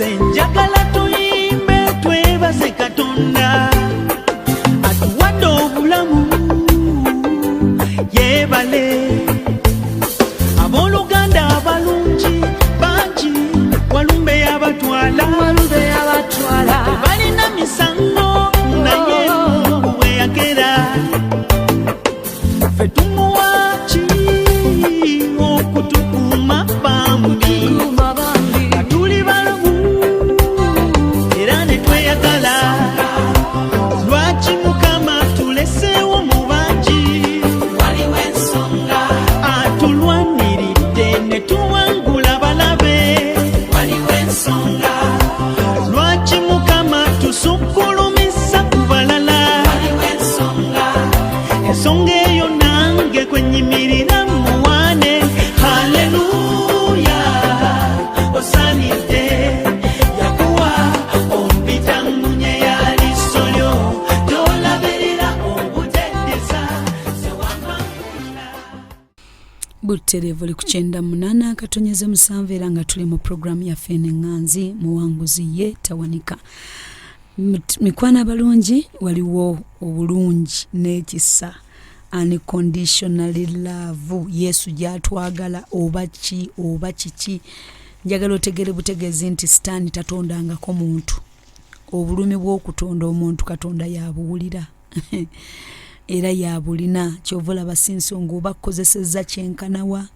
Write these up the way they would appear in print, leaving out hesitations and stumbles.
njagala tuyimbe twebaze Katonda atuwadde obulamu yebale abooluganda abalungi bangi walumbe yabatwala balina misango naye Mungu we yagera ffe tumuwaki okutukuma bambi atuli balamu era ne tweyagala lwaki Mukama tuleseewo mu bangi waliwo ensonga atulwaniridde ne tuwangula balabe waliwo ensonga lwaki Mukama tusukkulumisa ku balala waliwo ensonga eyo nange kwenyimirira muwane haleluya osanidde yakuwa ompita munye yalisolyo tolaberera obutedesa sewamangula Buterevu li ku 98 katonyeze 7 era nga tuli mu programu ya Fene Nganzi muwanguzi ye tawanika mikwana balungi waliwo obulungi n'ekisa unconditionally love Yesu gyatwagala oba kiki njagala otegere butegezi nti sitaani tatondangako muntu obulumi bw'okutonda omuntu Katonda yabuwulira era yabulina kyovula basinso ng'oba kozesezza kyenkanawa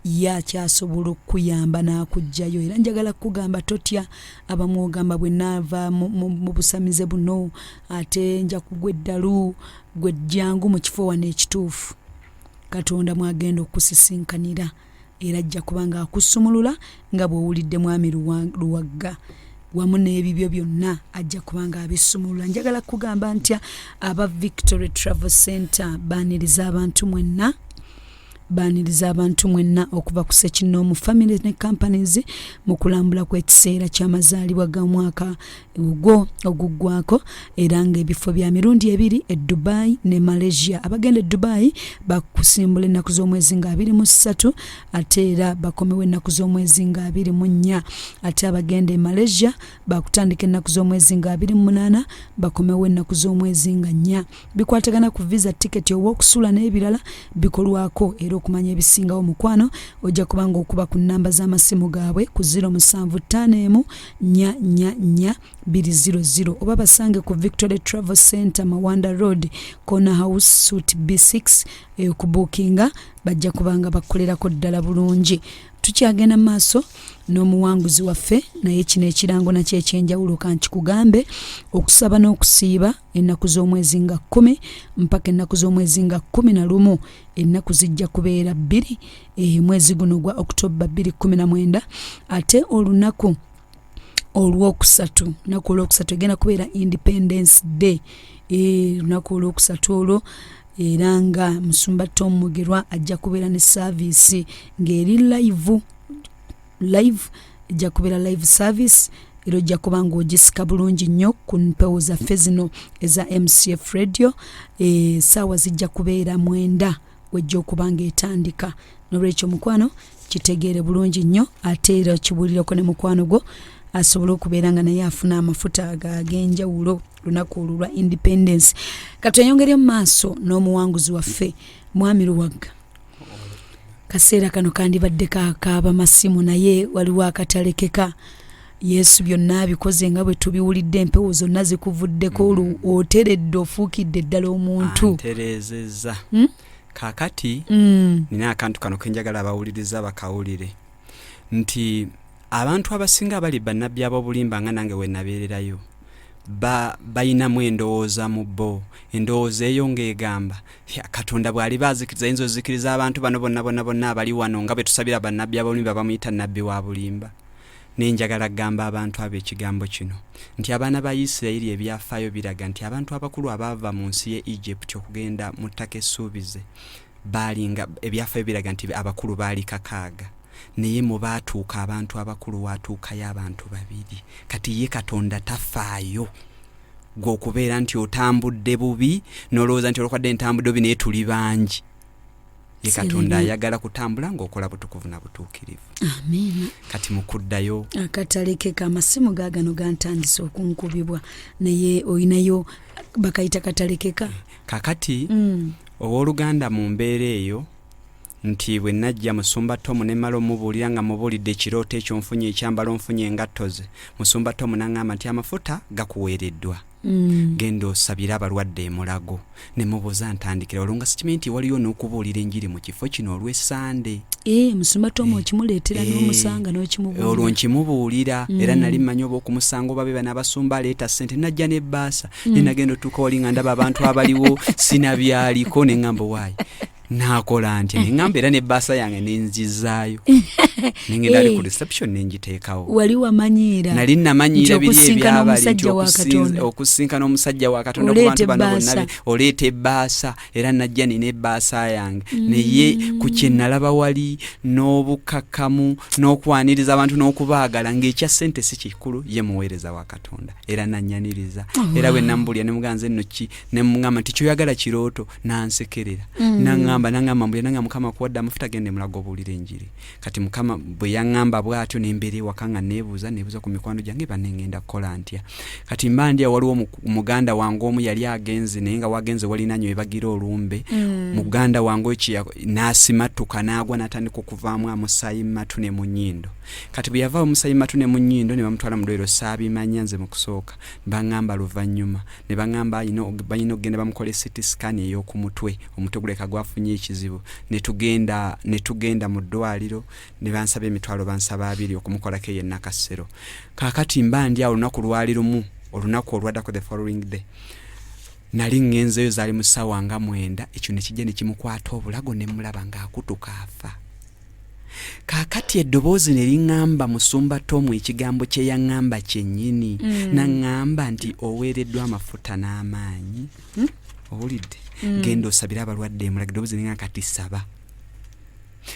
yakyasobola okuyamba n'akujjayo era njagala kugamba totya abamwogamba bwe naava mu busamize buno ate nja kugwa eddalu gwe jjangu mu kifo wano ekituufu Katonda mwagenda okusisinkanira era ajja kubanga akusumulula nga bw'owulidde mwami Luwaga wamu n'ebibyo byonna ajja kubanga abisumulula njagala kugamba ntya aba Victory Travel Center baaniriza abantu mwenna okuva ku Ssekinomu family ne companies mu kulambula kw'ekiseera ky'amazaalibwa ga mwaka oguggwako era ng'ebifo bya mirundi 2 e Dubai ne Malaysia abagenda e Dubai bakusimbula ennaku z'omwezi nga 23 ate era bakomewo ennaku z'omwezi nga 24 ate abagenda e Malaysia bakutandika ennaku z'omwezi nga 28 bakomewo ennaku z'omwezi nga 4 bikwatagana ku visa ticket y'okusula n'ebirala bikolwako era okumanya ebisingawo mukwano ojja kubanga okuba ku namba z'amasimu gaabwe ku 075444 oba basange ku Victory Travel Center Mawanda Road Corner House Suite B6 okubukinga bajja kubanga bakolerako ddala bulungi tukyagenda maaso n'omuwanguzi waffe naye kino ekirango nakyo ekyenjawulo kankikugambe okusaba n'okusiiba ennaku z'omwezi nga 10 mpaka ennaku z'omwezi nga 11 ennaku zijja kubeera 2 mwezi guno gwa October 2019 ate olunaku olw'okusatu egenda kubeera Independence Day lunaku olw'okusatu olwo era nga Musumba Tom Mugerwa ajja kubeera ne service ng'eri live ejja kubeera live service era ojja kubanga ogisika bulungi nnyo ku mpewo zaffe zino eza MCF radio saawa zijja kubeera 9 wejja okubanga etandika n'olwekyo mukwano kitegeere bulungi nnyo ate era kibuulireko ne mukwano gwo asobola okubeera nga naye afuna amafuta ag'enjawulo lunaku olwo lwa Independence katweyongere mu maaso n'omuwanguzi waffe mwami Luwaga kaseera kano kandibadde kaakaaba masimu naye waliwo akatalekeka Yesu byonna abikoze nga bwe tubiwulidde empewo zonna zikuvuddeko oteredde ofuukidde ddala omuntu anterezeza kakati nina akantu kano kenjagala abawuliriza bakawulire nti abantu abasinga bali bannabbi ab'obulimba nga nange we nabeererayo bayinamu endowooza mu bo endowooza eyo ng'egamba Katonda bw'ali baazikiriza yinza ozikiriza abantu bano bonna abali wano nga bwe tusabira bannabbi ab'obulimba bamuyita nnabbi wa bulimba nenjagala kugamba abantu ab'ekigambo kino nti abaana ba Isirayiri ebyafaayo biraga nti abantu abakulu abaava mu nsi y'e Egypt okugenda mu ttaka essuubize baalinga ebyafaayo biraga nti abakulu baali 6 naye mu baatuuka abantu abakulu waatuukayo abantu 2 kati ye Katonda tafaayo gw'okubeera nti otambudde bubi n'olowooza nti olwakwadde entambudde bubi naye tuli bangi ye Katonda ayagala kutambula ng'okola butukuvu na butuukirivu. Amen. Kati mukuddayo akatale ke kamasimu gaagano gantandise okunkubibwa naye oyinayo bakayita katale keka kakati owooluganda mu mbeera eyo nti bwe najja Musumba Tom ne mala omubuulira nga mubuulidde ekirooto ekyo nfunye ekyambalo nfunye engatto ze. Musumba Tom n'aŋŋamba nti amafuta gakuweereddwa. Genda osabira abalwadde emulago. Ne mubuuza ntandikira olwo sikimanyi nti waliyo n'okubuulira enjiri mu kifo kino olw'Essande. Musumba Tom okimuleetera n'omusanga n'okimubuulira. Olwo nkimubuulira era nali mmanyi oba okumusanga oba be bana abasumba aleeta ssente najja n'ebbaasa. Ne nagenda otuuka oli nga ndaba abantu abaliwo sinabyaliko ne ŋŋamba waayi. Nakola nti ngamba era n'ebbaasa yange nenzizaayo. Nengenda ali ku reception nenjiteekawo. Wali wamanyiira. Nali namanyiira biri ebyabali okusinkana omusajja wa Katonda ku bantu bano bonna oleeta ebbaasa era najja nina ebbaasa yange. Naye ku kye nalaba wali n'obukakamu n'okwaniriza abantu n'okubaagala ng'ekya ssente si kikulu ye muweereza wa Katonda era nannyaniriza. Era bwe namubulya ne muganze nno ki ne mungamba nti kyoyagala kirooto nansekerera. Nangamba mbulya nanga Mukama kuwadde amafuta gende mulago obuulira enjiri. Kati Mukama bwe yaŋŋamba bw'atyo n'embeera ewaka nga neebuuza ku mikwano gyange banengenda kukola ntya. Kati mbandya waliwo muganda wange omu yali agenze naye nga wagenze walinanyo ebagira olumbe. Muganda wange ekyo n'asimattuka n'agwa n'atandika okuvaamu omusaayi mu matu ne mu nnyindo. Kati bwe yavaamu omusaayi mu matu ne mu nnyindo ne bamutwala mu ddwaliro saabimanya nze mu kusooka. Baŋŋamba luvannyuma ne baŋŋamba balina okugenda bamukole CT scan ey'oku mutwe. Omutwe guleka gwafunye ekizibu. Ne tugenda mu ddwaliro ne bansaba emitwalo bansaba 2 okumukolako yenna Kasero. Kaakati mbandya olunaku lwali lumu olunaku olwaddako the following day. Nali ngenzeyo zaali mu ssaawa nga 9 ekyo ne kijja ne kimukwata obulago ne mulaba ng'akutuka afa. Kaakati eddoboozi ne liŋŋamba Musumba Tom ekigambo kye yaŋŋamba kyennyini. Naŋŋamba nti oweereddwa amafuta n'amaanyi. Owulidde? Genda osabira abalwadde emulago. Eddoboozi ne kati saba.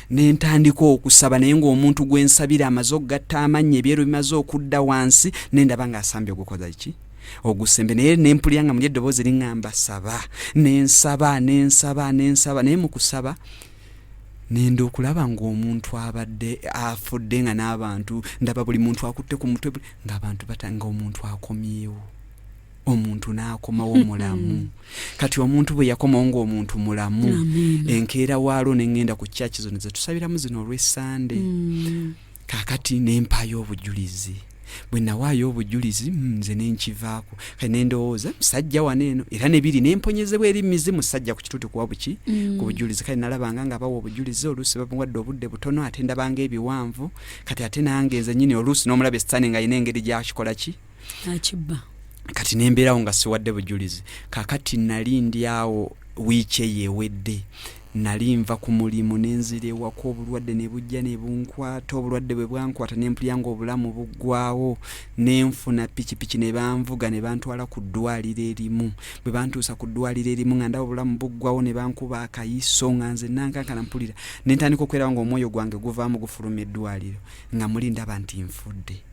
Ne ntandika okusaba naye ng'omuntu gwe nsabira amaze okugatta amannya ebyeru bimaze okudda wansi ne ndaba ng'asambye ogukoza ki? Ogusembe. Naye ne mpulira nga mu eddoboozi liŋŋamba saba. Ne nsaba naye mu kusaba nenda okulaba ng'omuntu abadde afudde nga n'abantu ndaba buli muntu akutte ku mutwe ng'abantu batanga omuntu akomyewo. Omuntu n'akomawo mulamu. Kati omuntu bwe yakomawo ng'omuntu mulamu. Enkeera waalo ne ngenda ku church zino ze tusabiramu zino olw'Essande. Kaakati ne mpaayo obujulizi. Bwe nawaayo obujulizi nze ne nkivaako. Kati ne ndowooza musajja wano eno era ne biri ne mponyezebwa eri mizimu musajja ku kituuti kuwa buki ku bujulizi. Kati nalabanga nga bawa obujulizi oluusi bamuwadde obudde butono ate ndabanga ebiwanvu. Kati ate nange nze nnyini oluusi n'omulaba Setaani nga alina engeri gy'akikola ki? Akibba. Kati nembeerawo nga siwadde bujulizi. Kaakati nali ndi awo wiiki eyeewedde. Nali nva ku mulimu nenzira ewaka obulwadde ne bujja ne bunkwata. Obulwadde bwe bwankwata ne mpulira ng'obulamu buggwawo. Ne nfuna pikipiki ne banvuga ne bantwala ku ddwaliro erimu. Bwe bantuusa ku ddwaliro erimu nga ndaba obulamu buggwawo ne bankuba akayiso nga nze nankankana mpulira. Ne ntandika okweraba ng'omwoyo gwange guvaamu gufuluma eddwaliro nga muli ndaba nti nfudde.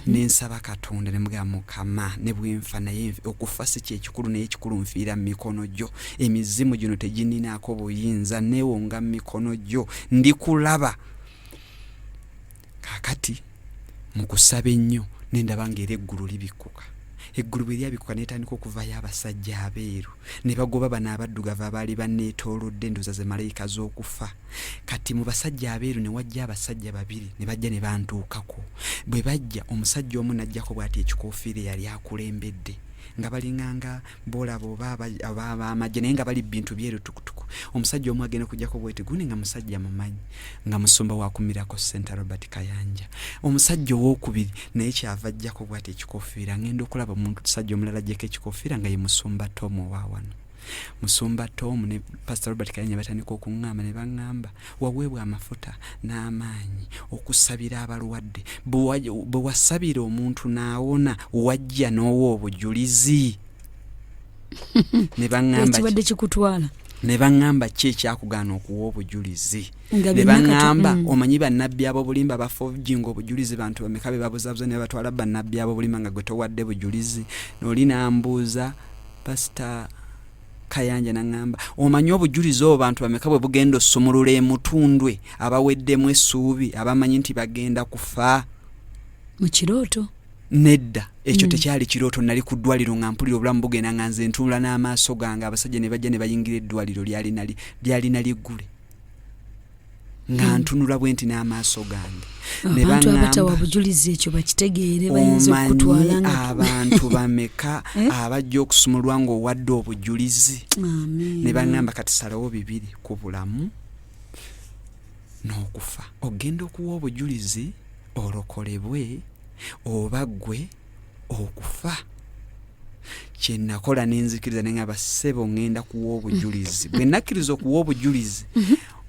Nensaba Katonda ne mugamba Mukama ne bwenfa naye okufa si kyekikulu naye ekikulu nfiira mu mikono gyo. Emizimu gino tegininaako buyinza neewonga mu mikono gyo ndikulaba. Kaakati mu kusaba ennyo nendaba ng'era eggulu libikuka. Eggulu bwe lyabikuka netandika okuvayo abasajja abeeru ne bagoba bano abaddugavu abaali banneetoolodde endoza ze malayika z'okufa. Kati mu basajja abeeru ne wajja abasajja 2 ne bajja ne bantuukako. Bwe bajja omusajja omu n'ajjako bw'ati ekikoofiira yali akulembedde nga balinganga boolaba oba ab'amagye naye nga bali bintu byeru tukutuku. Omusajja omu agenda kujjako bwete guni nga musajja mumanyi nga musumba wa ku Miracle Center Robert Kayanja. Omusajja owokubiri naye kyava ajjako bwate ekikoofiira ngenda okulaba omuntu musajja omulala ajjako ekikoofiira nga ye Musumba Tom owa wano. Musumba Tom ne Pastor Robert Kayanja batandika okuŋŋamba ne baŋŋamba waweebwa amafuta n'amaanyi okusabira abalwadde. Bwe wasabira omuntu n'awona wajja n'owa obujulizi. Ne baŋŋamba ekibadde kikutwala. Ne baŋŋamba ki ekyakugaana okuwa obujulizi. Ne baŋŋamba omanyi bannabbi ab'obulimba bafa obujinga obujulizi bantu bameka be babuzaabuza ne batwala bannabbi ab'obulimba nga gwe towadde bujulizi. N'oli n'ambuuza Pastor Kayanja n'angamba omanyi obujulizi obwo bantu bameka bwe bugenda osumulula emutundwe abaweddemu essuubi abamanyi nti bagenda kufa mu kirooto. Nedda ekyo tekyali kirooto, nali ku ddwaliro nga mpulira obulamu bugenda nga nze ntunula n'amaaso gange abasajja ne bajja ne bayingira eddwaliro lyalina liggule nga ntunula bwe nti n'amaaso gange. Abantu abatawa bujulizi ekyo bakitegeere bayinza okutwala nga abantu bameka abajja okusumulwa ng'owadde obujulizi. Ne baŋŋamba kati salawo bibiri ku bulamu n'okufa. Ogenda okuwa obujulizi olokolebwe oba ggwe okufa. Kye nakola n'enzikiriza ne ngamba ssebo ngenda kuwa obujulizi. Bwe nakkiriza okuwa obujulizi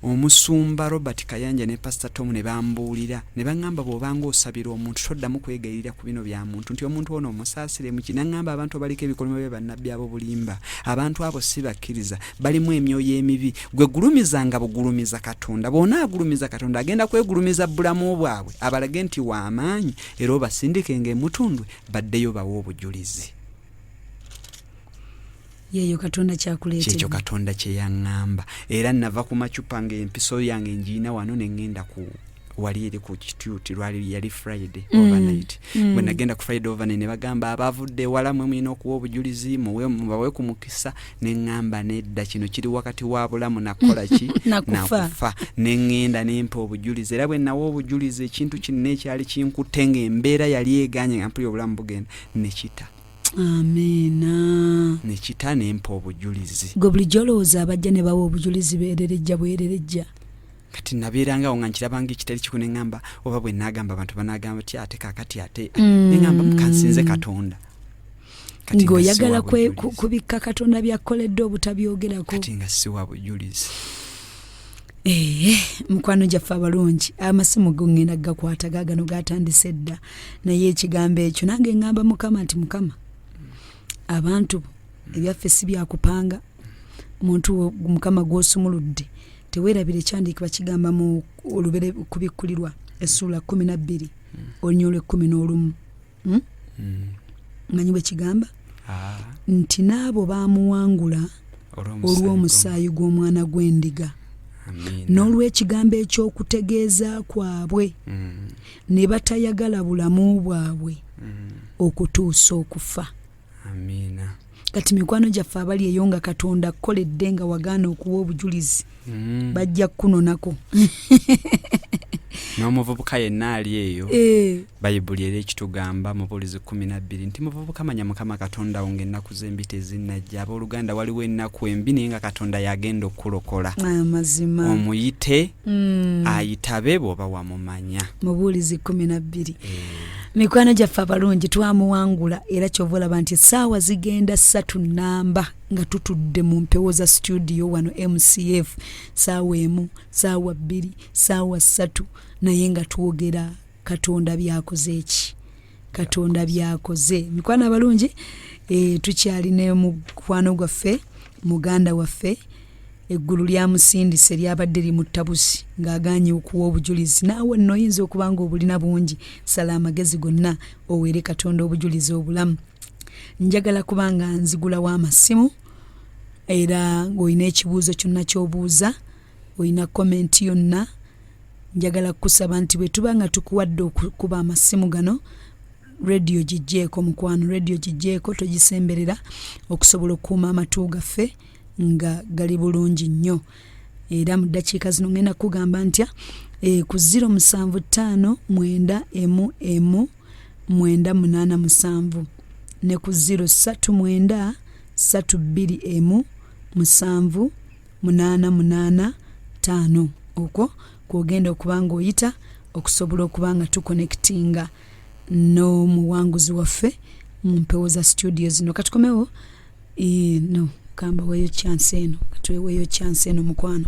omusumba Robert Kayanja ne Pastor Tom ne bambuulira ne baŋŋamba bw'obanga osabira omuntu toddamu kwegayirira ku bino bya muntu nti omuntu ono omusaasire mu kinaŋŋamba abantu abaliko ebikolimo bye bannabbi ab'obulimba abantu abo si bakkiriza balimu emyoyo emibi gwe gulumizanga bugulumiza Katonda bw'onaagulumiza Katonda agenda kwegulumiza bulamu bwabwe abalage nti w'amaanyi era obasindike ng'emutundwe baddeyo bawe obujulizi. Yeyo Katonda kyakuleetera. Kyekyo Katonda kye yaŋŋamba era nava ku macupa ng'empiso yange ngiina wano ne ŋŋenda ku wali eri ku kituuti lwali yali Friday overnight. Bwe nagenda ku Friday overnight ne bagamba abavudde ewala mwe mulina okuwa obujulizi mubawe ku mukisa ne ŋŋamba nedda kino kiri wakati wa bulamu nakola ki nakufa ne ŋŋenda ne mpa obujulizi era bwe nawa obujulizi ekintu kino ekyali kinkutte ng'embeera yali eganye nga mpulira obulamu bugenda ne kita. Amina. Ne kita ne mpa obujulizi. Gwe bulijjo olowooza abajja ne bawa obujulizi bwererejja. Kati nabeerangawo nga nkirabanga ekitali kikune ŋŋamba oba bwe naagamba abantu banaagamba ti ate kaakati ate ne ŋŋamba mukansinze Katonda. Ng'oyagala kubikka Katonda by'akoledde obutabyogerako. Kati nga siwa bujulizi. Mukwano gyaffe abalungi amasimu go ngenda gakwata gaagano gatandise dda naye ekigambo ekyo nange ŋŋamba Mukama nti Mukama abantu ebyaffe si byakupanga omuntu Mukama gw'osumuludde teweerabire ekyandiikibwa kigamba mu olubere kubikkulirwa essula 12 olunyolo 11 manyi bwe kigamba nti Nabo baamuwangula olw'omusaayi gw'Omwana gw'Endiga n'olw'ekigambo eky'okutegeeza kwabwe ne batayagala bulamu bwabwe okutuusa okufa. Amiina. Kati mikwano gyaffe abali eyo nga Katonda akkoledde nga wagaana okuwa obujulizi bajja kunonako. N'omuvubuka yenna ali eyo Bayibuli era ekitugamba mu Bulizi 12 nti muvubuka manya Mukama Katonda wo ng'ennaku z'embi tezinnajja. Abooluganda waliwo ennaku embi naye nga Katonda yagenda okulokola. Amazima. Omuyite ayitabe bw'oba wamumanya. Mu Bulizi 12. Mikwano gyaffe abalungi twamuwangula era kyova olaba nti essaawa zigenda 3 nnamba nga tutudde mu mpewo za studio wano MCF ssaawa 1 ssaawa 2 ssaawa 3 naye nga twogera Katonda byakoze eki Katonda byakoze. Mikwano abalungi tukyali ne mukwano gwaffe muganda waffe eggulu lya musindise lyabadde limutabusi ng'aganye okuwa obujulizi naawe nno oyinza okuba nga obulina bungi sala amagezi gonna oweere Katonda obujulizi obulamu. Njagala kubanga nzigula w'amasimu era ng'olina ekibuuzo kyonna ky'obuuza olina komenti yonna njagala kusaba nti bwe tuba nga tukuwadde okukuba amasimu gano radio gijjeeko mukwano radio gijjeeko togisemberera okusobola okukuuma amatu gaffe nga gali bulungi nnyo era mu ddakiika zino ngenda kugamba ntya ku 075 ne ku 039 okwo kwogenda okuba nga oyita okusobola okuba nga tuconnectinga n'omuwanguzi waffe mu mpewo za studio zino. Katukomewo no kamba weyo chance eno katweweyo chance eno mukwano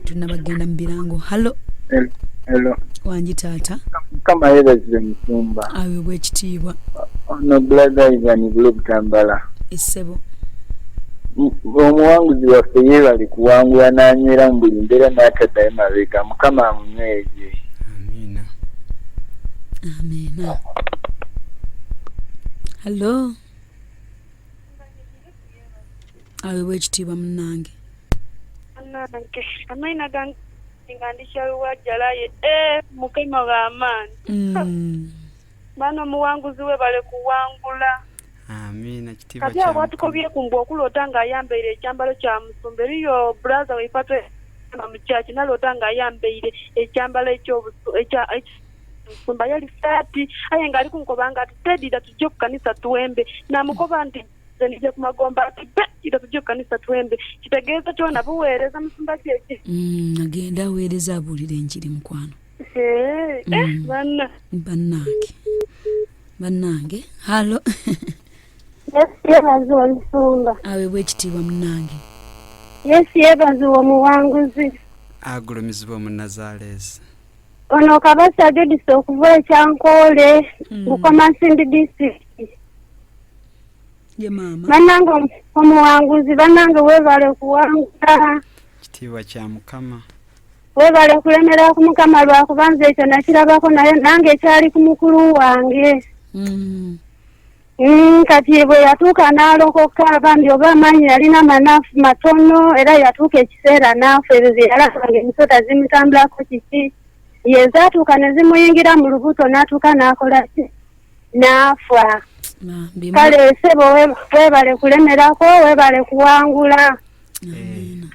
tunabagenda mu birango. Hello wanji taata kama yebazize musumba awe bwekitiibwa ono brother Ivan Bulugutambala essebo omuwanguzi waffe yeebali kuwangula n'anywera mu buli mbeera n'ataddayo mabega Mukama amunyweze. Amiina. Amiina. Hello awe wekitiibwa munnange. Nange amaina gange ngandisha Luwajalaye mukema w'amaani. Bano muwanguzi we bale kuwangula. Amina kitiibwa kati abo atukobye kumbu okulota ng'ayambaire ekyambalo kya musumba eriyo brother weipatwe mu church nalota ng'ayambaire ekyambalo musumba yali saati aye ng'ali kunkobanga ati tedida tujje ku kanisa tuwembe namukoba nti nje ku magomba ati tedida tujje ku kanisa tuwembe kitegeeza kyona buweereza musumba kyeki agenda aweereza abuulira enjiri mukwano. Bannange halo. Yes, yebaziwa omusumba. Awe bwekitiibwa munnange. Yes, yebaziwa omuwanguzi. Agulumizibwa mu Nazareth. Ono Kabasa Judisi okuva ekyankoole Bukomasindi district. Ye mama. Bannange omuwanguzi bannange weebale kuwangula. Kitiibwa kya Mukama. Weebale kulemera ku Mukama lwakubanza ekyo nakirabako naye nange ekyali ku mukulu wange. Kati bwe yatuuka n'alokoka abandi oba amaanyi yalina manaafu matono era yatuuka ekiseera naafu ezo ze yalabanga emisota zimutambulako kiki ye zaatuuka ne zimuyingira mu lubuto n'atuuka n'akola ki n'afa. Kale sebo weebale kulemerako weebale kuwangula.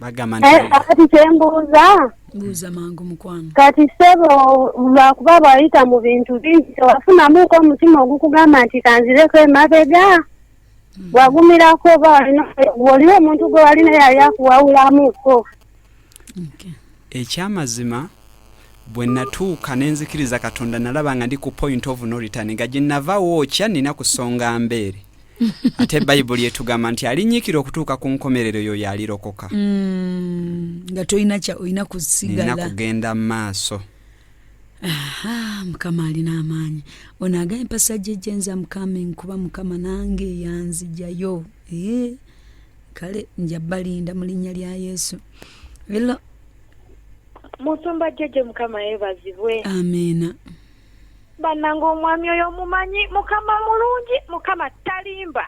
Kati kyembuuza buuza mangu mukwano. Kati sebo lwakuba bwayita mu bintu bingi tewafunamuuko omutima ogukugamba nti kanzireko emabega wagumirako oba waliwo omuntu gwe walina yali akuwawulamuuko. Ekyamazima bwe natuuka nenzikiriza Katonda nalaba nga ndi ku point of no return nga gye nava wookya nina kusonga mbeere. Ate Bayibuli etugamba nti alinnyikira okutuuka ku nkomerero yo yalirokoka. Nga toyina kya oyina kusigala. Nina kugenda mu maaso. Mukama alina amaanyi. Ono agaye empasa gyenza Mukama kuba Mukama nange yanzijayo. Kale nja balinda mu linnya lya Yesu. Hello. Musumba jeje Mukama yeebazibwe. Amina. Bannange omwami oyo mumanyi Mukama mulungi Mukama talimba.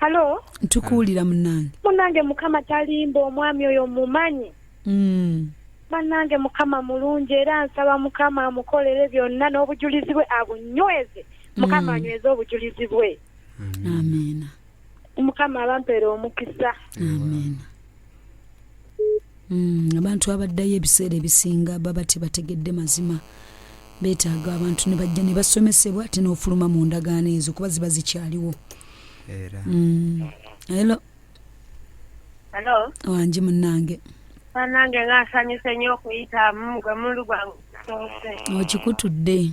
Halo? Ntukuwulira munnange. Munnange Mukama talimba omwami oyo mumanyi. Bannange Mukama mulungi era nsaba Mukama amukolere byonna n'obujulizi bwe abunyweze. Mukama anyweze obujulizi bwe. Amina. Mukama abampeera omukisa. Amina. Abantu abaddayo ebiseera ebisinga baba tebategedde mazima beetaaga abantu ne bajja ne basomesebwa ate n'ofuluma mu ndagaano ezo kuba ziba zikyaliwo. Hello. Hello. Wangi munnange. Bannange ng'asanyuse nnyo okuyitamu gwe mulu gwange soose. Okikutudde.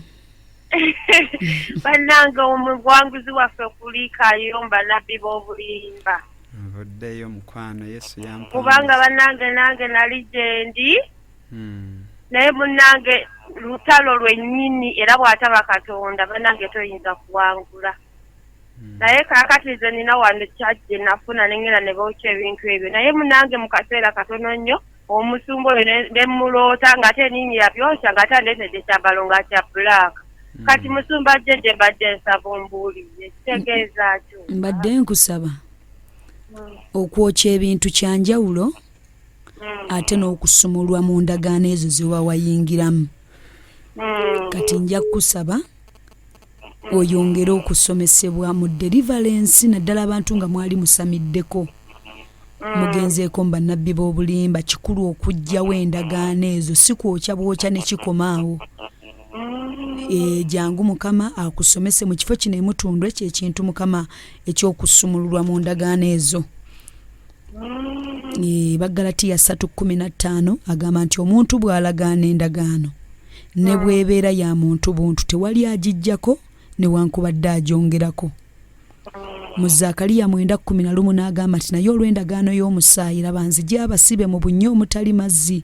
Bannange omuwanguzi waffe kuli Kayomba nabbi b'obulimba. Nvoddeyo mukwano Yesu yampa. Kubanga bannange nange nali gyendi. Naye munnange lutalo lwennyini era bw'ataba Katonda bannange toyinza kuwangula. Naye kaakati nze nina wano kyajje nafuna nengera ne bookya ebintu ebyo. Naye munnange mu kaseera katono nnyo omusumba oyo ne muloota ng'ate ninyi yabyokya ng'ate andeetedde ekyambalo nga kya black. Kati musumba jeje mbadde nsaba ombuulire kitegeeza kyo. Mbadde nkusaba. Okwokya ebintu kyanjawulo ate n'okusumulwa mu ndagaano ezo ze wawayingiramu. Kati nja kusaba oyongere okusomesebwa mu deliverance naddala abantu nga mwali musamiddeko mugenzeeko bannabbi b'obulimba kikulu okujjawo endagaano ezo si kwokya bwokya ne kikomaawo. Jangu Mukama akusomese mu kifo kino emutundwe kyekintu Mukama ekyokusumululwa mu ndagaano ezo. Bagalatiya 3:15 agamba nti omuntu bw'alagaana endagaano ne bw'ebeera ya muntu buntu tewali agijjako newankubadde agyongerako. Mu Zakariya 9:11 n'agamba nti naye olw'endagaano y'omusaayi laba nzija abasibe mu bunnya omutali mazzi.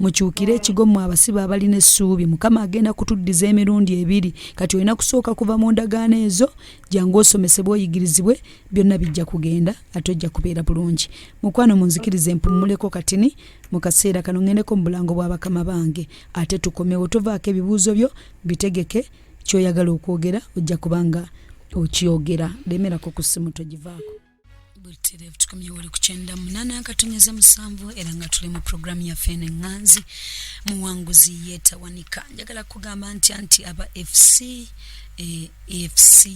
Mukyukire ekigo mmwe abasibe abalina essuubi Mukama agenda kutuddiza emirundi ebiri. Kati olina kusooka kuva mu ndagaano ezo jangu osomesebwe oyigirizibwe byonna bijja kugenda ate ojja kubeera bulungi. Mukwano munzikirize mpumuleko katini mu kaseera kano ngendeko mu bulango bwa bakama bange ate tukomewo tovaako ebibuuzo byo bitegeke ky'oyagala okwogera ojja kubanga okyogera lemerako ku ssimu togivaako. Butere tukomye wali kuchenda munana akatonyeza musanvu era nga tuli mu program ya fene nganzi muwanguzi yetawanika njagala kugamba nti aba AFC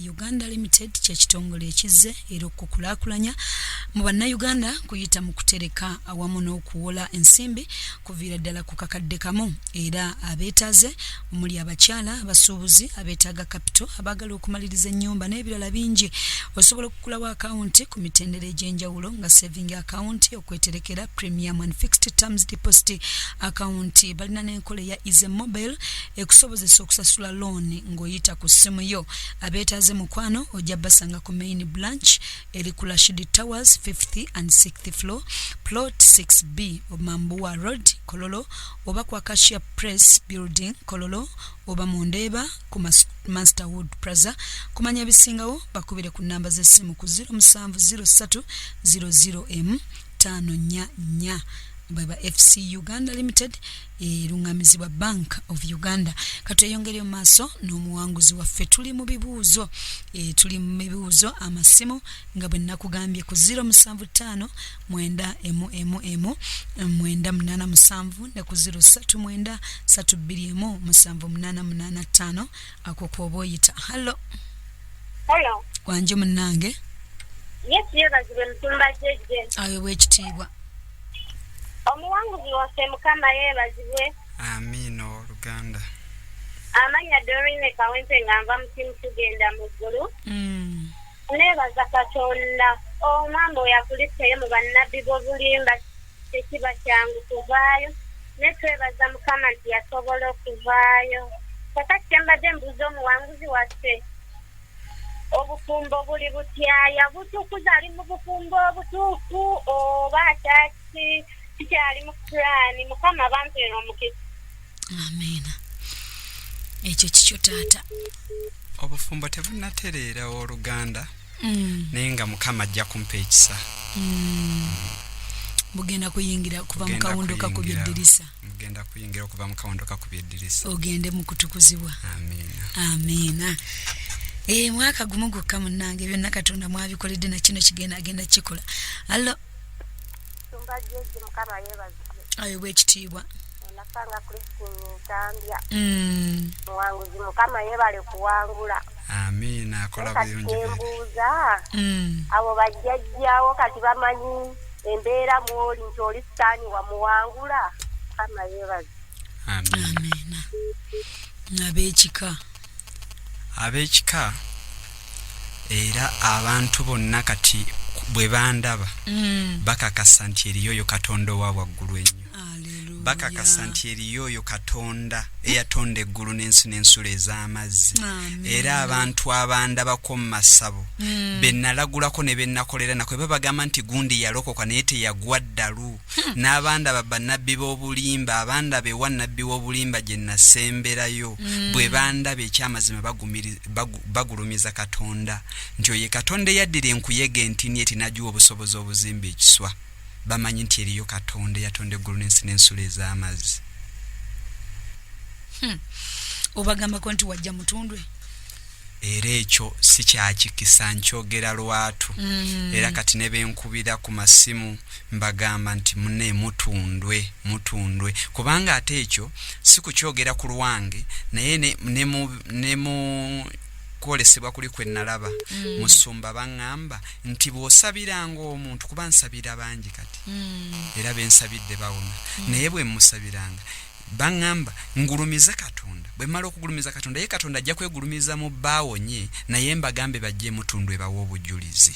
Uganda Limited kye kitongole ekize era okukulakulanya mu bannayuganda kuyita mu kutereka awamu n'okuwola ensimbi kuviira ddala ku kakadde kamu era abeetaze omuli abakyala abasuubuzi abeetaaga kapito abaagala okumaliriza ennyumba n'ebirala bingi osobola okukulawo akawunti ku mitendera egy'enjawulo nga saving account okweterekera premium and fixed terms deposit account balina n'enkola ya easy mobile ekusobozesa okusasula loan ng'oyita ku simu yo abeetaze mukwano ojja basanga ku main branch eri ku Rashid Towers 5th and 6th floor plot 6B Mambua Road Kololo oba kwa Acacia Press Building Kololo oba Mondeba ku Masterwood Plaza kumanya bisingawo bakubire ku namba z'essimu ku 0700M544 baba FC Uganda Limited erungamizibwa Bank of Uganda katweyongere mu maaso n'omuwanguzi waffe tuli mu bibuuzo amasimu nga bwe nakugambye ku 075 mwenda MMM 987 ne ku 039 321 7885 ako kwoboyita hello wanje munange yes yebazibe mutumba jeje ayo wekitiibwa omuwanguzi waffe mukama yeebazibwe amina oluganda amanya Dorine Kawempe nga nva mutimu tugenda mu ggulu neebaza Katonda omwamba oyakuliseyo mu bannabbi b'obulimba tekiba kyangu kuvaayo ne twebaza mukama nti yasobola okuvaayo kakati kyembadde mbuuza omuwanguzi waffe obufumbo buli butyaya butukuza ali mu bufumbo obutuufu oba ataki kikyali mu pulaani mukama bampeera omukisa amina ekyo kikyo taata obufumbo tebunatereera oluganda naye nga mukama ajja kumpa ekisa bugenda kuyingira kuva mu kawundo kakubye eddirisa mugenda kuyingira okuva mu kawundo kakubye eddirisa ogende mu kutukuzibwa amina mwaka gumu gwokka munnange byonna Katonda mwabikoledde na kino agenda kikola allo tumbajeje mukama yeebazibwe ayo bwekitiibwa nakanga Christine Ntambya muwanguzi mukama yeebale kuwangula amina akola bulungi embuuza abo bajjajjawo kati bamanyi embeera mwoli nti oli sitaani wamuwangula mukama yeebaze amina ab'ekika era abantu bonna kati bwe bandaba bakakasa nti eriyoyo Katonda owa waggulu ennyo bakakasa nti eriyoyo Katonda eyatonda eggulu n'ensi n'ensula ez'amazzi era abantu abandabako mu masabo bennalagulako ne bennakolera nakwe babagamba nti gundi yalokoka naye teyagwa ddalu n'abandaba bannabbi b'obulimba abandaba ewa nnabbi w'obulimba gye nasemberayo bwe bandaba ekyamazima bagulumiza Katonda nti oye Katonda eyaddira enkuyege entini etinagiwa obusobozi obuzimba ekiswa bamanyi nti eriyo Katonda yatonda eggulu n'ensi n'ensula ez'amazzi obagambako nti wajja mutundwe era ekyo si kyakikisa nkyogera lwatu era kati ne benkubira ku masimu mbagamba nti munne mutundwe kubanga ate ekyo si kukyogera ku lwange naye ne mu kwolesebwa kuli kwe nalaba musumba baŋŋamba nti bw'osabiranga omuntu kuba nsabira bangi kati era bensabidde bawona naye bwe musabiranga baŋŋamba ngulumiza Katonda bwe mala okugulumiza Katonda ye Katonda ajja kwegulumiza mu baawonye naye mbagambe bajje mutundwe bawo obujulizi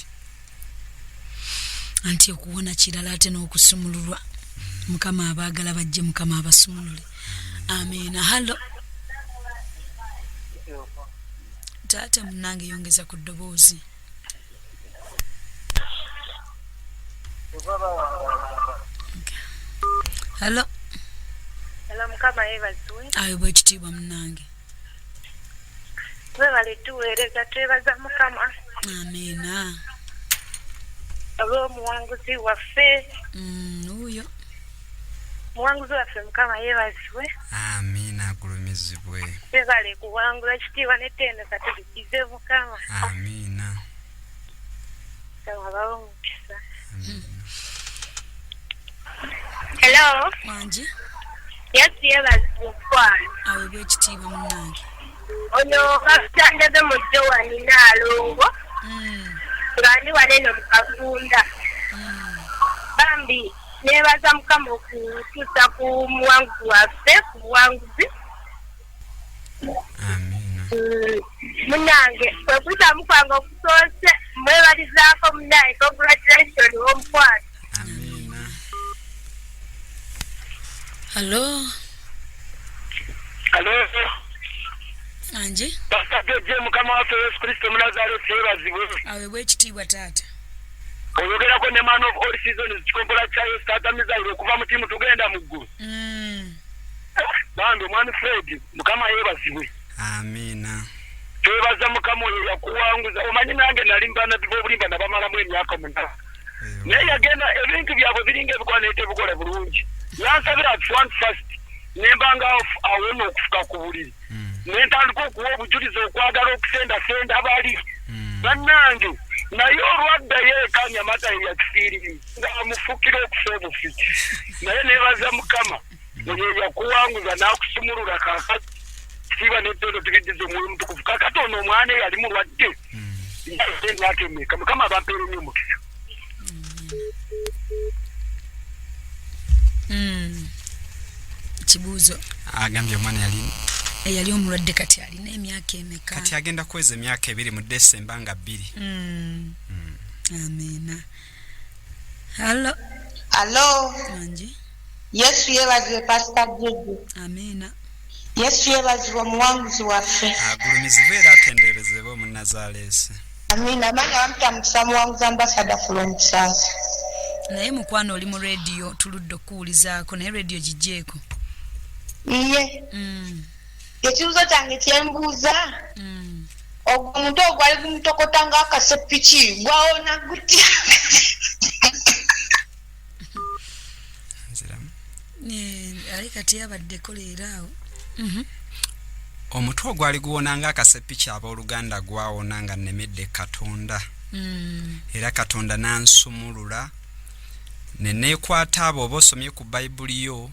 anti okuwona kirala ate n'okusumululwa mukama abaagala bajje mukama abasumulule amina hallo taata munnange yongeza ku ddoboozi hallo mukama yeebazibwe ayo bwekitiibwa munnange twebale tuweereza twebaza mukama amina olw'omuwanguzi waffe oyo muwanguzi waffe mukama yeebazibwe amina agulumizibwe twebale kuwangula ekitiibwa n'ettendo katuligize mukama amina Hello. Wanji. Yes, yebazikwano. Awe bwekitiibwa munnange. Ono bakutandaze mu Jowani Nalongo. Nga ndi wanene mu Kagunda. Bambi nebaza Mukama okutuusa ku muwanguzi waffe ku buwanguzi. Amina. Munnange kwekuta mukwanga okusoose mwebalizaako munnange congratulations w'omukwano. Amina. Hello. Hello. Wanji. Pastor Mukama waffe Yesu Kristo Munazareti yebazibwe. Awe bwekitiibwa taata. Oyogerako ne man of all seasons kikompola kyayo sitatamizaire okuva mu tiimu tugenda mu ggulu. Bambi omwami Fred Mukama yebazibwe. Amina. Twebaza Mukama oyo yakuwanguza. Omanyi nange nali mbana b'obulimba nabamalamu emyaka 8. Naye yagenda ebintu byabwe biringa ebikwana ebikola bulungi. Yansabira at one first nembanga awona okufuka ku buliri. Nentandika okuwa obujulizi okwagala okusendasenda abali. Bannange naye olwadda yeeka Nyamata yakifiiriri nga amufukira okufa obufi. Naye nebaza Mukama oyo yakuwanguza n'akusumulula kakati. Siba n'ettendo tugejjeza omwoyo mutukuvu. Kakati ono omwana eyali mulwadde. Yatemeka Mukama abampeera nnyo omukisa. Kibuuzo. Agambye omwana yali omulwadde kati alina emyaka emeka? Kati agenda kweza emyaka 2 mu December nga 2. Amina. Hello. Hello. Wanji. Yesu yebazibwe Pastor Jojo. Amina. Yesu yebazibwe omuwanguzi waffe. Agulumizibwe era atenderezebwe mu Nazareti. Amina. Manya bamuta mukisa muwanguzi ambassador from Musanze. Naye mukwano oli mu radio tuludde okuwulizaako naye radio gigyeko. Iye. Ekibuuzo kyange kyembuuza. Ogwo omuntu ogwali gumutokota ng'akasepiki gwawona gutya? Ali kati yabaddeko leero awo. Omutwe ogwali guwona ng'akasepiki ab'Oluganda gwawona nga nnemedde Katonda. Era Katonda n'ansumulula. Neneekwata abo oba osomye ku Bayibuli yo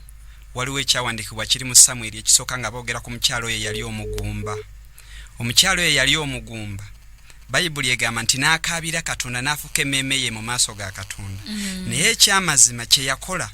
waliwo ekyawandiikibwa kiri mu Samwiri ekisooka nga boogera ku mukyalo oyo eyali omugumba. Omukyalo oyo eyali omugumba Bayibuli egamba nti n'akaabira Katonda n'afuka emmeeme ye mu maaso ga Katonda. Naye ekyamazima kye yakola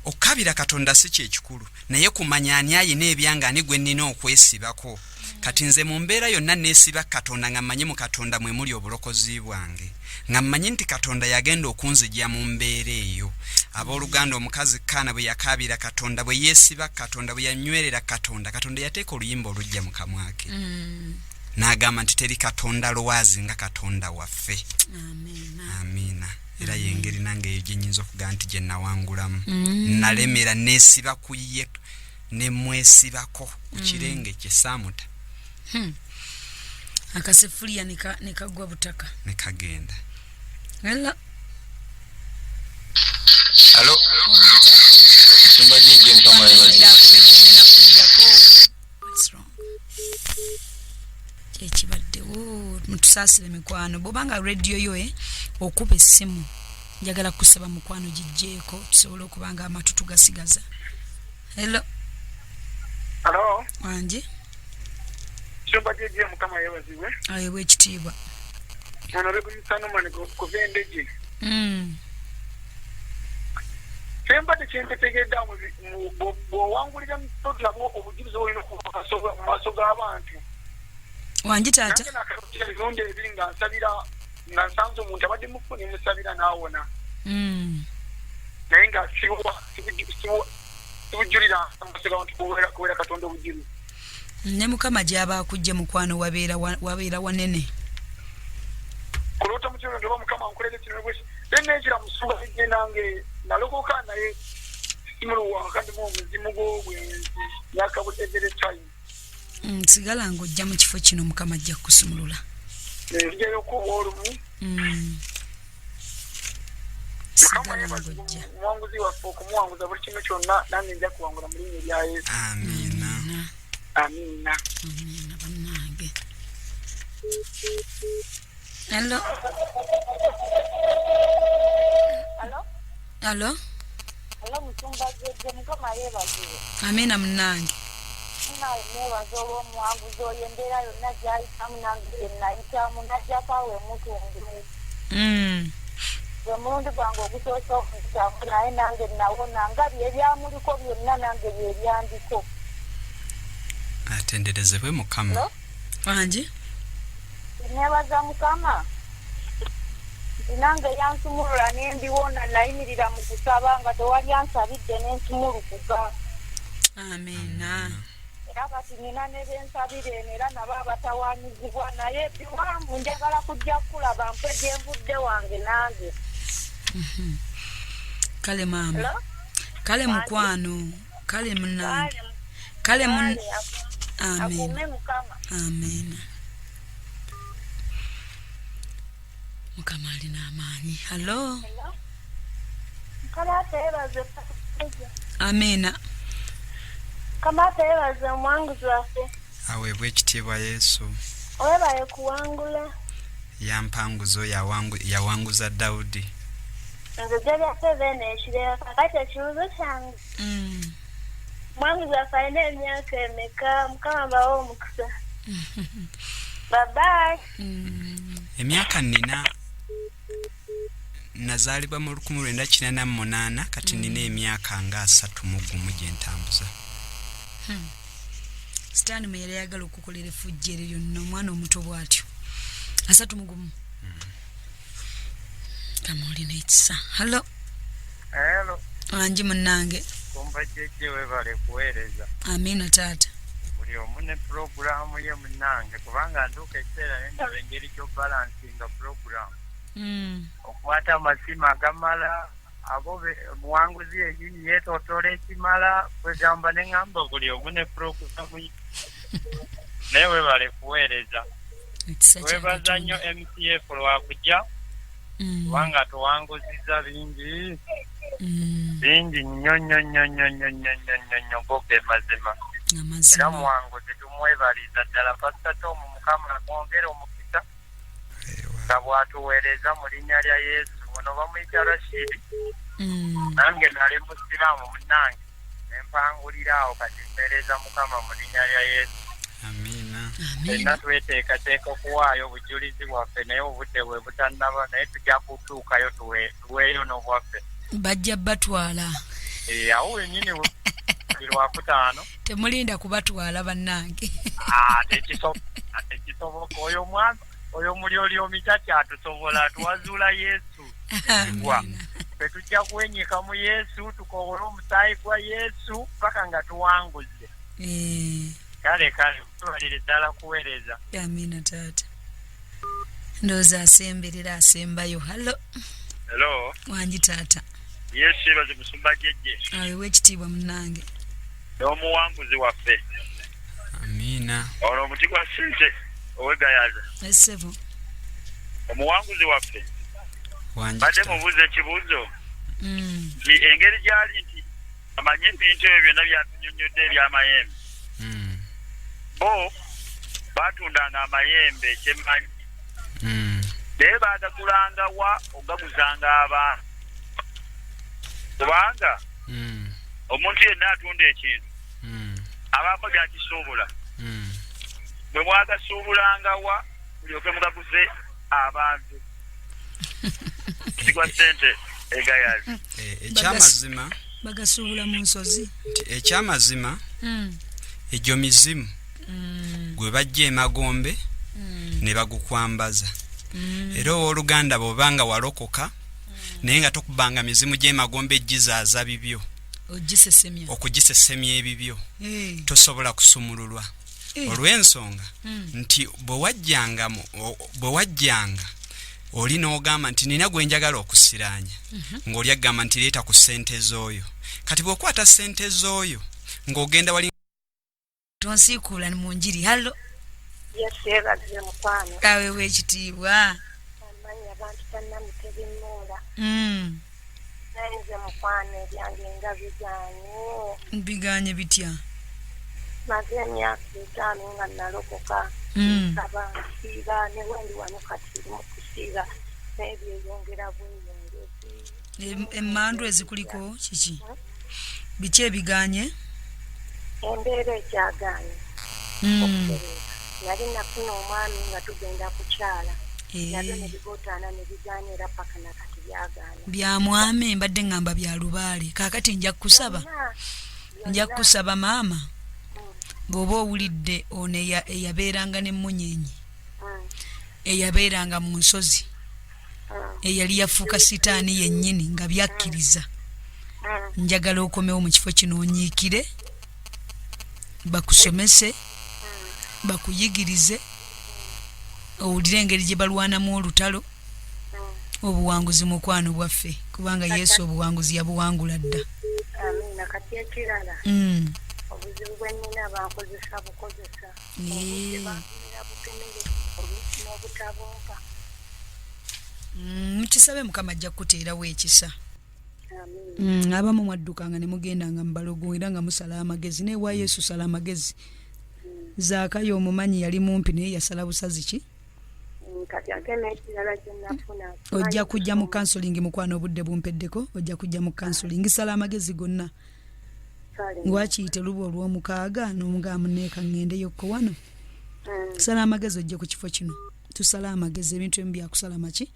okukabira Katonda si kyekikulu naye kumanya ani ayina ebyanga ani gwe nnina okwesibako. Kati nze mu mbeera yonna neesiba Katonda nga mmanyi mu Katonda mwe muli obulokozi bwange. Nga mmanyi nti Katonda yagenda okunzigya mu mbeera eyo. Abooluganda omukazi Kaana bwe yakaabira Katonda bwe yeesiba Katonda bwe yanywerera Katonda. Katonda yateeka oluyimba olujja mu kamwa ke. N'agamba nti teri Katonda lwazi nga Katonda waffe. Amina. Era yengeri nange eyo gye nnyinza okugaa nti gye nawangulamu. Nalemera neesiba ku ye ne mwesibako ku kirenge kye saamuta. Akasefuliya ne kagwa butaka. Ne kagenda. Hello. Hello. Simba jiji Mukama What's wrong? Ekibaddewo mutusaasire mikwano bw'obanga radio yo okuba essimu njagala kusaba mukwano gijjeeko tusobole okubanga amatutu gasigaza. Hello. Hello. Wanji. Simba jiji Mukama yebazibwe. Ayo bwekitiibwa. Honorable Sanomani kuva Endege. Simba tekintetegedde bw'owangulira mu program obujulizi olina okuva mu maaso g'abantu. Wanji taata. Nange ebironda ebiri nga nsabira nga nsanze omuntu abadde mufuni musabira n'awona. Naye nga sibujulira amaaso g'abantu kubeera Katonda obujulizi. Ne Mukama gy'aba akujje mukwano wabeera wanene. Kulota mukyalo ndoba Mukama ankolere kino bwe nenekira musuba ejje nange nalokoka naye simuluwa kandi mu muzimu gw'obwenzi yakabutegere time. Sigala ng'ojja mu kifo kino Mukama ajja kukusumulula. Nzijayo kuba olumu. Sigala ng'ojja. Omuwanguzi waffe okumuwanguza buli kimu kyonna nange nja kuwangula mu linnya lya Yesu. Amina. Amina. Amina bannange. Hello. Hello? Hello. Hello, Musumba Jeje, Mukama yeebazibwe. Amina munnange. Nawe neebaza olw'omuwanguzi oyo embeera yonna gy'ayitamu nange gye nayitamu najjako awo emutundu. Gwe mulundi gwange ogusoose okuyitamu naye nange nawona nga bye byamuliko byonna nange bye byandiko. Atenderezebwe Mukama. Wangi? Neebaza Mukama. Nange yansumulula n'embiwona nayimirira mu kusaba nga tewali ansabidde n'ensumulukuka. Amina. Era kati nina ne bensabira eno era nabo abatawaanyizibwa naye biwanvu njagala kujja kulaba mpe gye nvudde wange nange. Kale maama. Kale mukwano. Kale munnange. Kale mun. Amina. Amina. Mukama alina amaanyi. Hello. Kala teebaze. Amina. Kama teebaze omwanguzi waffe. Aweebwe ekitiibwa Yesu. Weebaye kuwangula. Yampanguzo yawanguza Dawudi. Nze gy'ebyase beene ekirera kakati ekibuzo kyange. Omwanguzi waffe alina emyaka emeka? Mukama bawe omukisa. Bye-bye. Emyaka nina nazaalibwa mu 1988 kati nina emyaka nga 31 gye ntambuza. Sitaani mwe yali ayagala okukolera effujjo eryo nno omwana omuto bw'atyo. 31. Kama olina ekisa. Hello. Hello. Wangi munnange. Kumba jeje webale kuweereza. Amina taata. Buli omu ne programu ye munnange kubanga nduuka ekiseera nendaba engeri gy'obalansinga programu. Okwata amasimu agamala abo muwanguzi enyinyi yeetootola ekimala kwegamba ne ŋŋamba buli omu ne programu ye. Naye webale kuweereza. Webaza nnyo MCF lwakujja kubanga tuwanguzizza bingi bingi nnyo goge mazima. Era muwanguzi tumwebaliza ddala Pastor Tom Mukama amwongere omukisa nga bw'atuweereza mu linnya lya Yesu. Ono bamuyita Rashidi. Nange nali musiraamu munnange ne mpangulira awo kati mpeereza Mukama mu linnya lya Yesu. Amina. Fenna tweteekateeka okuwaayo obujulizi bwaffe naye obudde bwe butannaba naye tujja kutuukayo tuweeyo n'obwaffe. Bajja batwala. Awo wennyini Lwakutaano. Temulinda kubatwala bannange. Tekisoboka oyo mulyoli omita kyatusobola tuwazuula Yesu. Ffe tujja kwenyika mu Yesu tukowole omusaayi gwa Yesu paka nga tuwanguze. Kale tubalire ddala kuweereza. Amina taata. Ndowooza asemberera asembayo. Hello. Hello. Wangi taata. Yesu yebaze Musumba Jeje. Aweebwe ekitiibwa munnange. N'omuwanguzi waffe. Amina. Ono omuti gwa ssente owegayaza. Essevo. Omuwanguzi waffe. Wangi. Mubuuza ekibuuzo. Engeri gy'ali nti amanye ebintu ebyo byonna byatunyonnyodde eby'amayembe. Bo batundanga amayembe ekyemanyi. Naye baagagulanga wa ogaguzanga abantu. Kubanga omuntu yenna atunda ekintu abaako byakisuubula. Bwe mwagasuubulanga wa mulyoke mugaguze abantu. Sigwa ssente egayazi. Ekyamazima bagasuubula mu nsozi. Ekyamazima egyo mizimu gwe bajja emagombe ne bagukwambaza. Era owooluganda bw'obanga walokoka naye nga tokubanga mizimu gy'emagombe egizaaza bibyo okugisesemya ebibyo tosobola kusumululwa. Olw'ensonga nti bwe wajjanga oli n'ogamba nti nina gwe njagala okusiraanya ng'oli agamba nti leeta ku ssente z'oyo. Kati bw'okwata ssente z'oyo ng'ogenda wali tonsiikuula mu njiri. Hallo. Yesu yebaze mukwano. Aweebwe ekitiibwa. Amanyi abantu bannamu tebimoola. Naye nze mukwano ebyange nga biganye. Biganye bitya? Maze emyaka 5 nga nalokoka. Nsaba nsiiba ne wendi wano kati mu bisiga n'ebyeyongera bweyongezi. Emmandu ezikuliko kiki? Biki ebiganye? Embeera ekyagaanye. Yali nafuna omwami nga tugenda kukyala. Nabyo ne bigotaana ne bigaanira paka nakati byagaanye. Bya mwami mbadde ngamba bya lubaale. Kaakati nja kusaba maama. Bw'oba owulidde ono eyabeeranga n'emmunyeenye. Eyabeeranga mu nsozi. Eyali yafuuka sitaani yennyini nga byakkiriza. Njagala okomewo mu kifo kino onyiikire. Bakusomese. Bakuyigirize. Owulire engeri gye balwanamu olutalo. Obuwanguzi mukwano bwaffe. Kubanga Yesu obuwanguzi yabuwangula dda. Amiina. Kati ekirala. Obuzibu bwe nnina bankozesa bukozesa. N'obutabumpa. Mukisabe Mukama ajja kukuteerawo ekisa. Abamu mwaddukanga ne mugendanga mu balogo era nga musala amagezi. Neewa Yesu sala amagezi. Zaakayo omumanyi yali mumpi naye yasala busazi ki? Ojja kujja mu counseling mukwano obudde bumpeddeko. Ojja kujja mu counseling sala amagezi gonna. Ngwakiyite lubo olw'omukaaga n'omugamba neeka ŋŋendeyo ko wano. Sala amagezi ojje ku kifo kino. Tusala amagezi ebintu ebimu byakusala maki?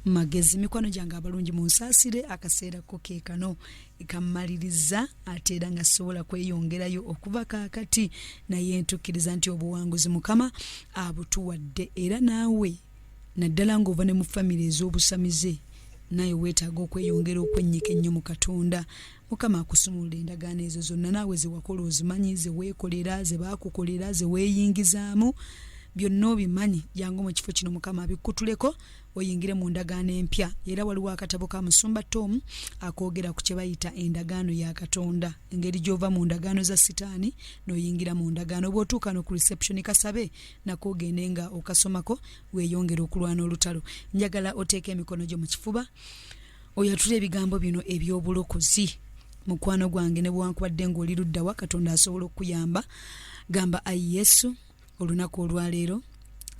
Magezi. Mikwano gyange abalungi munsaasire akaseera ko keekano ekammaliriza ate era nga sobola kweyongerayo okuva kaakati naye ntukkiriza nti obuwanguzi Mukama abutuwadde era naawe naddala ng'ova ne mu famire ez'obusamize naye weetaaga okweyongera okwennyika ennyo mu Katonda. Mukama akusumulula endagaano ezo zonna naawe ze wakola ozimanyi, ze weekolera, ze baakukolera, ze weeyingizaamu byonna obimanyi. Jangu mu kifo kino Mukama abikutuleko oyingire mu ndagaano empya. Era waliwo akatabo ka Musumba Tom akoogera ku kye bayita endagaano ya Katonda, engeri gy'ova mu ndagaano za sitaani n'oyingira mu ndagaano. Bw'otuuka no ku reception kasabe nakogende nga okasomako weeyongera okulwana olutalo. Njagala oteeka emikono gyo mu kifuba oyatule ebigambo bino eby'obulokozi. Mukwano gwange ne bwankubadde ng'oli ludda wa Katonda asobola okuyamba. Gamba ayi Yesu, olunaku olwaleero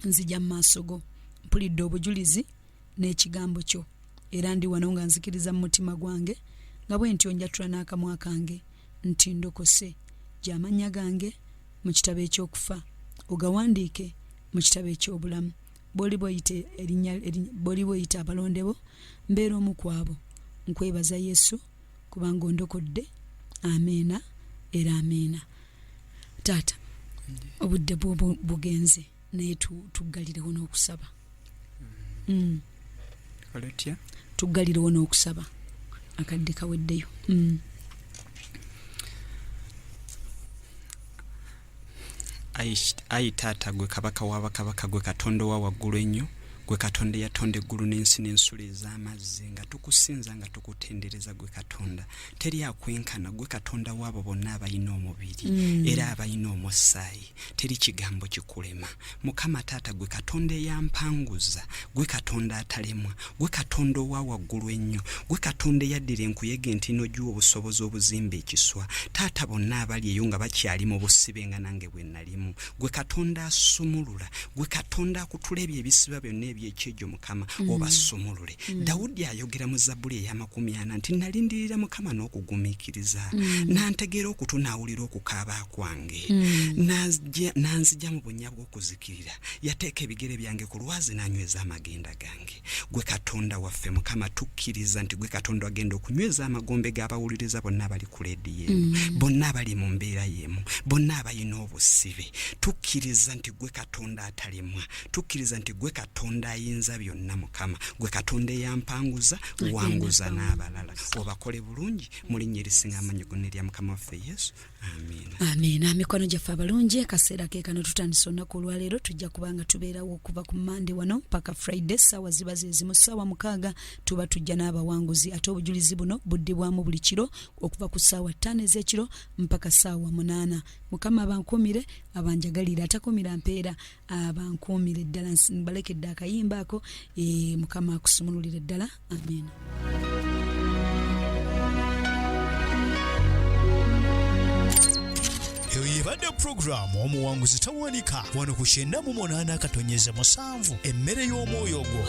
nzija mu maaso go mpulidde obujulizi n'ekigambo kyo era ndi wano nga nzikiriza mu mutima gwange nga bwe ntyo njatula n'akamwa kange nti ndokose gy'amannya gange mu kitabo eky'okufa ogawandiike mu kitabo eky'obulamu. Bw'oli bw'oyita abalonde bo mbeera omu ku abo. Nkwebaza Yesu kubanga ondokodde. Ameena era ameena. Taata obudde bugenze naye tuggalirewo n'okusaba. Tuggalirewo n'okusaba akadde kaweddeyo. Ayi taata gwe kabaka w'abakabaka gwe Katonda wa waggulu ennyo gwe Katonda yatonda eggulu n'ensi n'ensolo ez'amazzi nga tukusinza nga tukutendereza gwe Katonda. Teri akwenkana gwe Katonda w'abo bonna abalina omubiri era abalina omusaayi. Teri kigambo kikulema. Mukama taata gwe Katonda eyampanguza, gwe Katonda atalemwa, gwe Katonda owa waggulu ennyo, gwe Katonda eyaddira enkuyege nti n'ogiwa obusobozi obuzimba ekiswa. Taata bonna abali eyo nga bakyali mu busibe nga nange bwe nalimu. Gwe Katonda asumulula, gwe Katonda akutulebya ebisiba byonna eby'ekyejo Mukama obasumulule. Dawudi ayogera mu Zabbuli ey'amakumi-ana nti nalindirira Mukama n'okugumiikiriza. Nantegeera okutunaawulira okukaaba kwange. Nanzija mu bunnya bw'okuzikirira. Yateeka ebigere byange ku lwazi n'anyweza amagenda gange. Gwe Katonda waffe Mukama tukkiriza nti gwe Katonda agenda okunyweza amagombe g'abawuliriza bonna abali ku leediyo emu, bonna abali mu mbeera y'emu, bonna abalina obusibe. Tukkiriza nti gwe Katonda atalemwa. Tukkiriza nti gwe Katonda ayinza byonna Mukama. Gwe Katonda eyampanguza wanguza n'abalala. Obakole bulungi mu linnya erisinga amanyi gonna erya Mukama waffe Yesu. Amiina. Amiina. Mikono gyaffe abalungi akaseera keekano tutandise olunaku olwaleero tujja kubanga tubeerawo okuva ku Monday wano paka Friday ssaawa ziba zezimu ssaawa 6 tuba tujja n'abawanguzi ate obujulizi buno buddibwamu buli kiro okuva ku ssaawa 5 ez'ekiro mpaka ssaawa 8. Mukama abankuumire abanjagalire atakuumira mpeera abankuumire ddala mbalekedde akayimba ako Mukama akusumululire ddala. Amiina. Eyo yebadde Wulidde programu omuwanguzi tawanika wano ku 98.7 emmere y'omwoyo gwo.